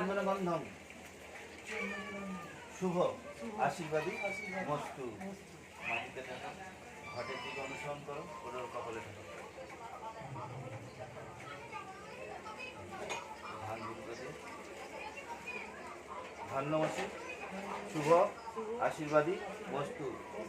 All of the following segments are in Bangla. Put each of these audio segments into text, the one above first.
চন্দন গন্ধম শুভ আশীর্বাদী মস্তু। মাটিতে থাকা ঘটের দিকে অনুসরণ করো, ওর কপালে থাকো। ধান গুরুকে দিয়ে ধন্যবাসী শুভ আশীর্বাদী বস্তু।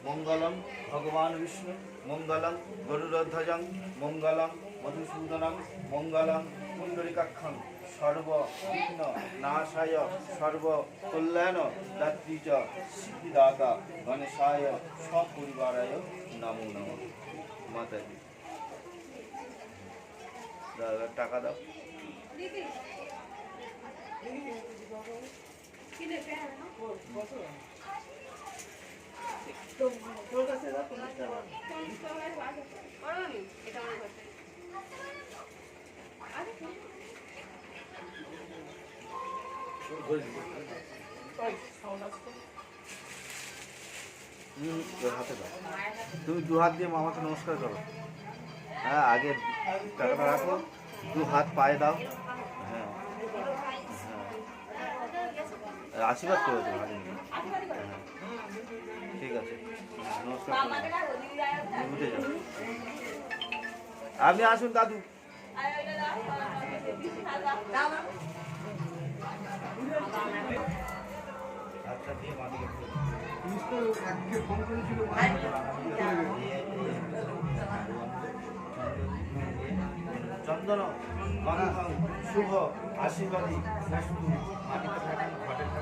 মঙ্গলম ভগবান বিষ্ণু, মঙ্গলম গরুড়ধ্বজং, মঙ্গলম মধুসূদনং, মঙ্গলম পুণ্ডরিকাক্ষং, সর্ব বিঘ্ন নাশায় সর্ব কল্যাণ দাত্রী চ সিদ্ধিদাতা গণেশায় সপরিবারায় নমো নমঃ। মাতাজি দাদা টাকা দাও। হাতে দাও, তুমি দু হাত দিয়ে মামাকে নমস্কার করো। হ্যাঁ, আগে টাকাটা রাখো, দু হাত পায়ে দাও। হ্যাঁ হ্যাঁ, আশীর্বাদ করে দেবো হাতে নিয়ে। হ্যাঁ ঠিক আছে, নমস্কার করো, বুঝে যাও। আপনি আসুন দাদু। আচ্ছা দিয়ে মাটিকে চন্দন গন্ধম শুভ আশীর্বাদী বস্তু। মাটিতে থাকেন, ঘটে থাকেন।